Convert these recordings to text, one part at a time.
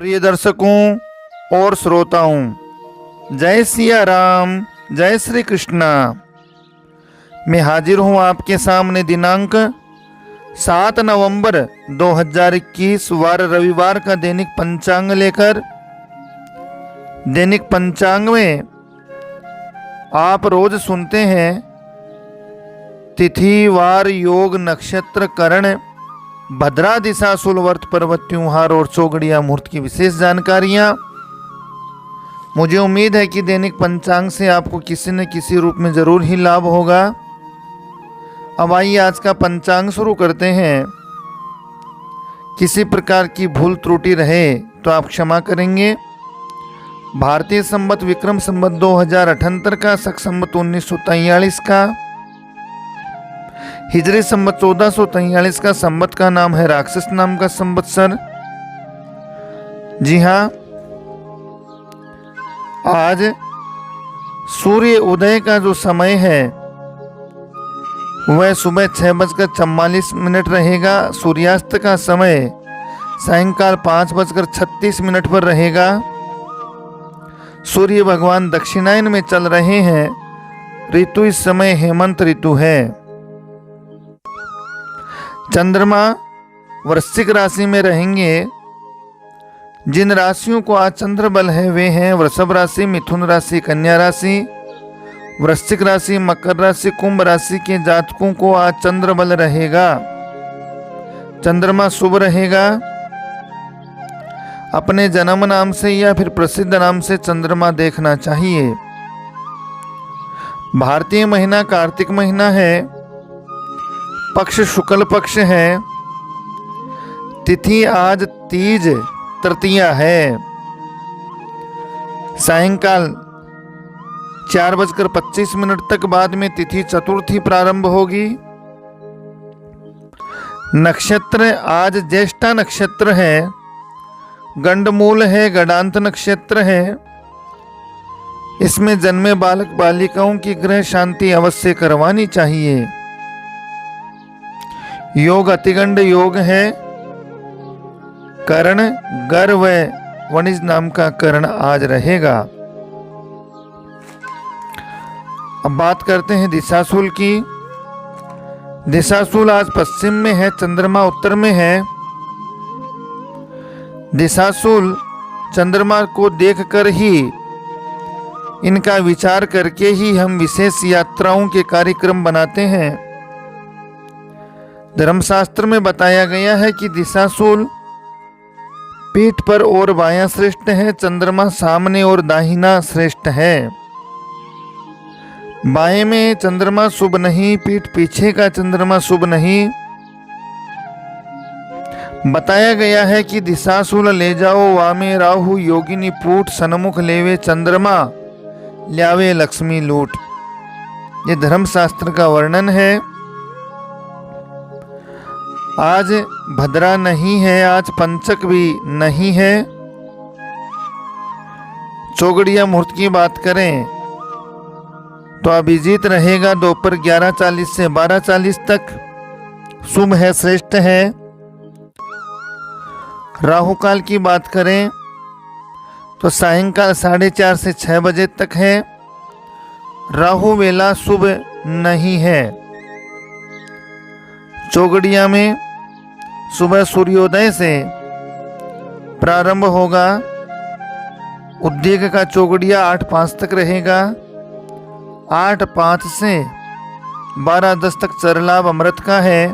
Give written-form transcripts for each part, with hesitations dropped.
प्रिय दर्शकों और श्रोताओं, जय सिया राम, जय श्री कृष्णा। मैं हाजिर हूं आपके सामने दिनांक 7 नवंबर 2021 वार रविवार का दैनिक पंचांग लेकर। दैनिक पंचांग में आप रोज सुनते हैं तिथि, वार, योग, नक्षत्र, करण, भद्रा, दिशाशूल, व्रत, पर्व, त्योहार और चौगड़िया मुहूर्त की विशेष जानकारियां। मुझे उम्मीद है कि दैनिक पंचांग से आपको किसी न किसी रूप में जरूर ही लाभ होगा। अब आइए आज का पंचांग शुरू करते हैं। किसी प्रकार की भूल त्रुटि रहे तो आप क्षमा करेंगे। भारतीय संवत विक्रम संवत 2078 का, शक संवत 1943 का, हिजरी संवत 1443 का। संवत का नाम है राक्षस नाम का संवत्सर। जी हाँ, आज सूर्य उदय का जो समय है वह सुबह 6:44 रहेगा। सूर्यास्त का समय सायंकाल 5:36 पर रहेगा। सूर्य भगवान दक्षिणायन में चल रहे हैं। ऋतु इस समय हेमंत ऋतु है। चंद्रमा वृश्चिक राशि में रहेंगे। जिन राशियों को आज चंद्र बल है वे हैं वृषभ राशि, मिथुन राशि, कन्या राशि। वृश्चिक राशि, मकर राशि, कुंभ राशि के जातकों को आज चंद्र बल रहेगा। चंद्रमा शुभ रहेगा। अपने जन्म नाम से या फिर प्रसिद्ध नाम से चंद्रमा देखना चाहिए। भारतीय महीना कार्तिक महीना है। पक्ष शुक्ल पक्ष है। तिथि आज तीज तृतीया है। सायंकाल 4:25 तक बाद में तिथि चतुर्थी प्रारंभ होगी। नक्षत्र आज ज्येष्ठा नक्षत्र है। गंडमूल है, गडांत नक्षत्र है। इसमें जन्मे बालक बालिकाओं की ग्रह शांति अवश्य करवानी चाहिए। योग अतिगंड योग है। करण गर व वणिज नाम का करण आज रहेगा। अब बात करते हैं दिशाशूल की। दिशाशूल आज पश्चिम में है, चंद्रमा उत्तर में है। दिशाशूल चंद्रमा को देखकर ही, इनका विचार करके ही हम विशेष यात्राओं के कार्यक्रम बनाते हैं। धर्मशास्त्र में बताया गया है कि दिशाशूल पीठ पर और बायां श्रेष्ठ है। चंद्रमा सामने और दाहिना श्रेष्ठ है। बाएं में चंद्रमा शुभ नहीं, पीठ पीछे का चंद्रमा शुभ नहीं। बताया गया है कि दिशाशूल ले जाओ वामे राहु, योगिनी पूट, सन्मुख लेवे चंद्रमा, ल्यावे लक्ष्मी लूट। ये धर्मशास्त्र का वर्णन है। आज भद्रा नहीं है, आज पंचक भी नहीं है। चौगड़िया मुहूर्त की बात करें तो अभिजीत रहेगा दोपहर 11:40 से 12:40 तक। शुभ है, श्रेष्ठ है। राहु काल की बात करें तो सायंकाल 4:30 से 6 बजे तक है। राहु वेला शुभ नहीं है। चौगड़िया में सुबह सूर्योदय से प्रारंभ होगा। उद्योग का चौगड़िया 8:05 तक रहेगा। 8:05 से 12:10 तक चरलाभ अमृत का है।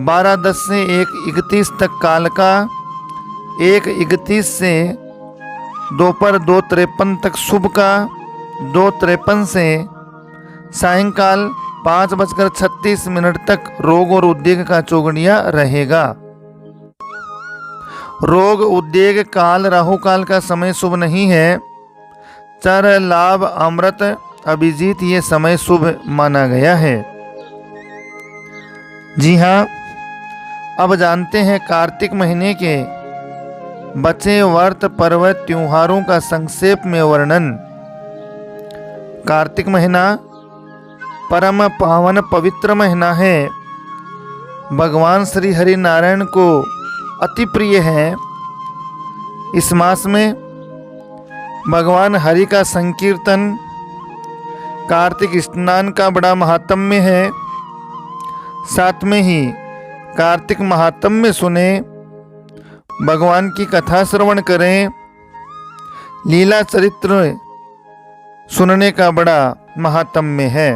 12:10 से 1:31 तक काल का। 1:31 से दोपहर 2:53 तक शुभ का। 2:53 से सायंकाल 5:36 तक रोग और उद्योग का चौगड़िया रहेगा। रोग उद्योग काल राहु काल का समय शुभ नहीं है। चर लाभ अमृत अभिजीत ये समय शुभ माना गया है। जी हाँ, अब जानते हैं कार्तिक महीने के बचे व्रत पर्व त्योहारों का संक्षेप में वर्णन। कार्तिक महीना परम पावन पवित्र महीना है। भगवान श्री हरि नारायण को अति प्रिय है। इस मास में भगवान हरि का संकीर्तन, कार्तिक स्नान का बड़ा महात्म्य है। साथ में ही कार्तिक महात्म्य सुने, भगवान की कथा श्रवण करें, लीला चरित्र सुनने का बड़ा महात्म्य है।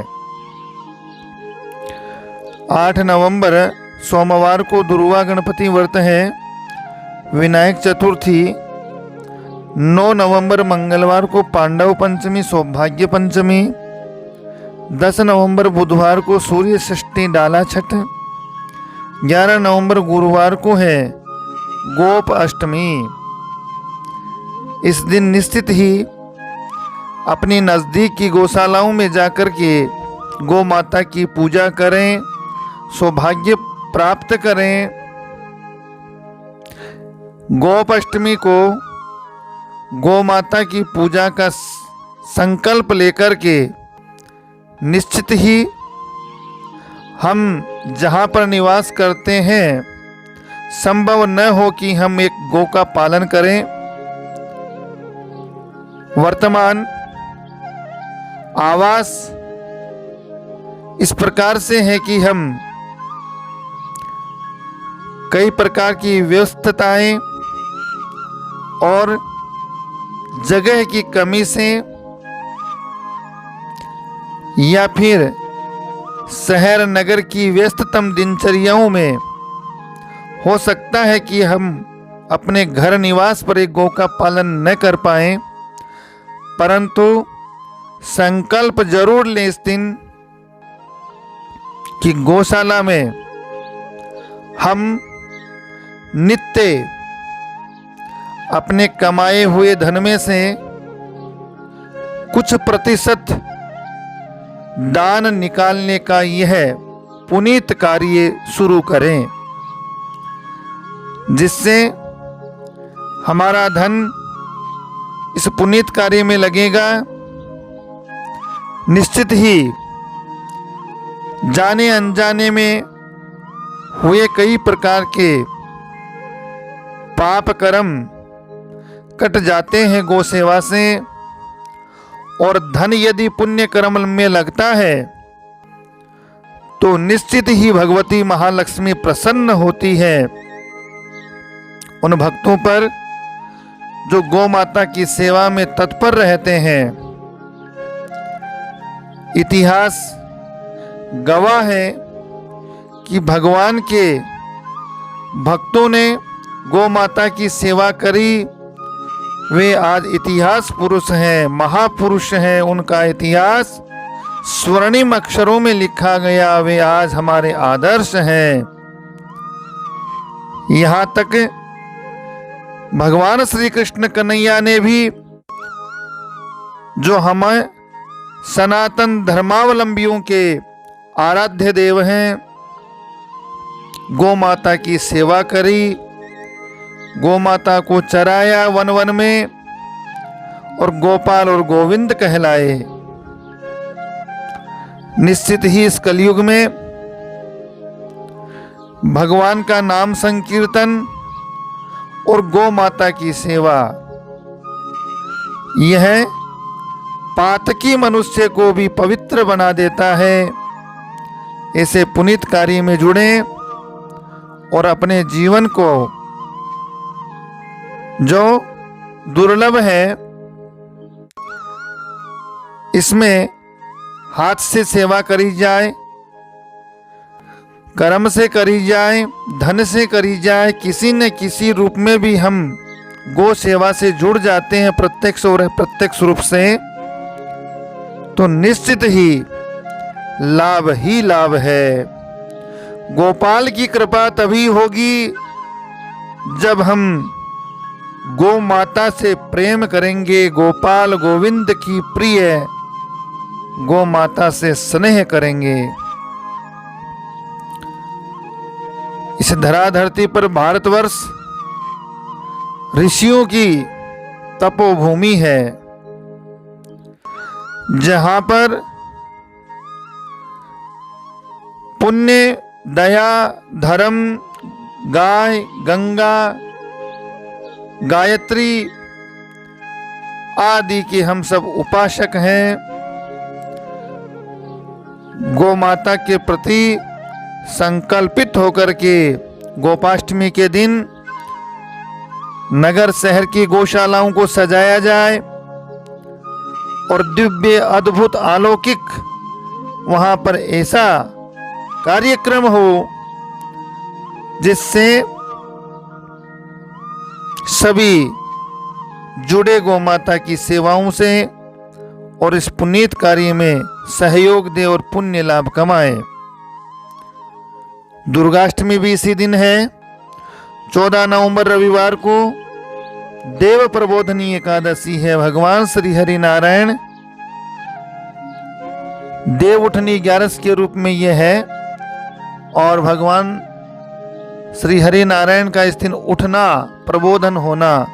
8 नवंबर सोमवार को दुर्वा गणपति व्रत है, विनायक चतुर्थी। 9 नवंबर मंगलवार को पांडव पंचमी सौभाग्य पंचमी। 10 नवंबर बुधवार को सूर्य षष्ठी डाला छठ। 11 नवंबर गुरुवार को है गोप अष्टमी। इस दिन निश्चित ही अपनी नज़दीक की गौशालाओं में जाकर के गौ माता की पूजा करें, सौभाग्य प्राप्त करें। गोप अष्टमी को गौ माता की पूजा का संकल्प लेकर के निश्चित ही हम जहाँ पर निवास करते हैं, संभव न हो कि हम एक गौ का पालन करें। वर्तमान आवास इस प्रकार से है कि हम कई प्रकार की व्यस्तताएं और जगह की कमी से या फिर शहर नगर की व्यस्ततम दिनचर्याओं में हो सकता है कि हम अपने घर निवास पर एक गौ का पालन न कर पाएं, परंतु संकल्प जरूर लें इस दिन कि गौशाला में हम नित्य अपने कमाए हुए धन में से कुछ प्रतिशत दान निकालने का यह पुनीत कार्य शुरू करें, जिससे हमारा धन इस पुनीत कार्य में लगेगा। निश्चित ही जाने अनजाने में हुए कई प्रकार के पाप कर्म कट जाते हैं गौ सेवा से, और धन यदि पुण्य कर्म में लगता है तो निश्चित ही भगवती महालक्ष्मी प्रसन्न होती है उन भक्तों पर जो गौ माता की सेवा में तत्पर रहते हैं। इतिहास गवाह है कि भगवान के भक्तों ने गौ माता की सेवा करी, वे आज इतिहास पुरुष हैं, महापुरुष हैं। उनका इतिहास स्वर्णिम अक्षरों में लिखा गया, वे आज हमारे आदर्श हैं। यहाँ तक भगवान श्री कृष्ण कन्हैया ने भी, जो हमें सनातन धर्मावलंबियों के आराध्य देव हैं, गौ माता की सेवा करी, गौ माता को चराया वन वन में, और गोपाल और गोविंद कहलाए। निश्चित ही इस कलयुग में भगवान का नाम संकीर्तन और गौ माता की सेवा, यह पातकी मनुष्य को भी पवित्र बना देता है। ऐसे पुनीत कार्य में जुड़ें और अपने जीवन को, जो दुर्लभ है, इसमें हाथ से सेवा करी जाए, कर्म से करी जाए, धन से करी जाए, किसी न किसी रूप में भी हम गौ सेवा से जुड़ जाते हैं प्रत्यक्ष और अप्रत्यक्ष रूप से, तो निश्चित ही लाभ है। गोपाल की कृपा तभी होगी जब हम गौ माता से प्रेम करेंगे, गोपाल गोविंद की प्रिय गौ माता से स्नेह करेंगे। इस धराधरती पर भारतवर्ष ऋषियों की तपोभूमि है, जहां पर पुण्य, दया, धर्म, गाय, गंगा, गायत्री आदि के हम सब उपासक हैं। गौ माता के प्रति संकल्पित होकर के गोपाष्टमी के दिन नगर शहर की गौशालाओं को सजाया जाए और दिव्य अद्भुत अलौकिक वहां पर ऐसा कार्यक्रम हो जिससे सभी जुड़े गौ माता की सेवाओं से और इस पुनीत कार्य में सहयोग दे और पुण्य लाभ कमाए। दुर्गाष्टमी भी इसी दिन है। 14 नवंबर रविवार को देव प्रबोधनी एकादशी है। भगवान श्री हरि नारायण देव उठनी 11 के रूप में यह है और भगवान श्री हरि नारायण का इस दिन उठना, प्रबोधन होना,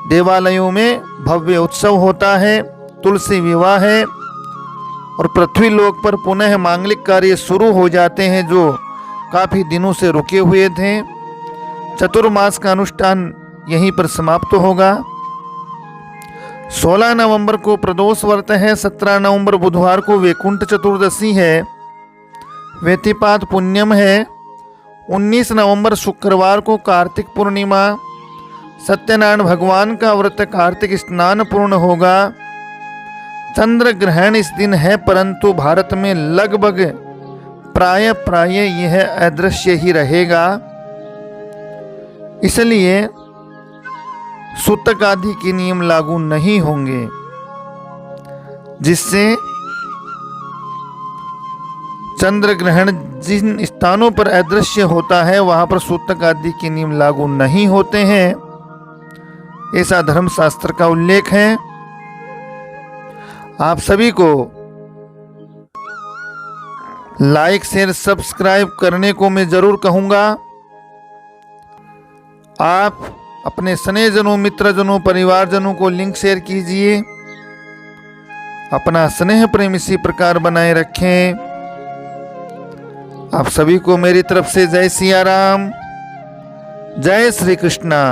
देवालयों में भव्य उत्सव होता है, तुलसी विवाह है और पृथ्वी लोक पर पुनः मांगलिक कार्य शुरू हो जाते हैं जो काफी दिनों से रुके हुए थे। चतुर्मास का अनुष्ठान यहीं पर समाप्त होगा। 16 नवंबर को प्रदोष व्रत है। 17 नवंबर बुधवार को वैकुंठ चतुर्दशी है, व्यतिपात पुण्यम है। 19 नवंबर शुक्रवार को कार्तिक पूर्णिमा, सत्यनारायण भगवान का व्रत कार्तिक स्नान पूर्ण होगा। चंद्र ग्रहण इस दिन है, परंतु भारत में लगभग प्राय यह अदृश्य ही रहेगा, इसलिए सूतक आदि के नियम लागू नहीं होंगे, जिससे चंद्र ग्रहण जिन स्थानों पर अदृश्य होता है वहां पर सूतक आदि के नियम लागू नहीं होते हैं, ऐसा धर्मशास्त्र का उल्लेख है। आप सभी को लाइक शेयर सब्सक्राइब करने को मैं जरूर कहूंगा। आप अपने स्नेहजनों, मित्रजनों, परिवारजनों को लिंक शेयर कीजिए। अपना स्नेह प्रेम इसी प्रकार बनाए रखें। आप सभी को मेरी तरफ से जय सिया राम, जय श्री कृष्णा।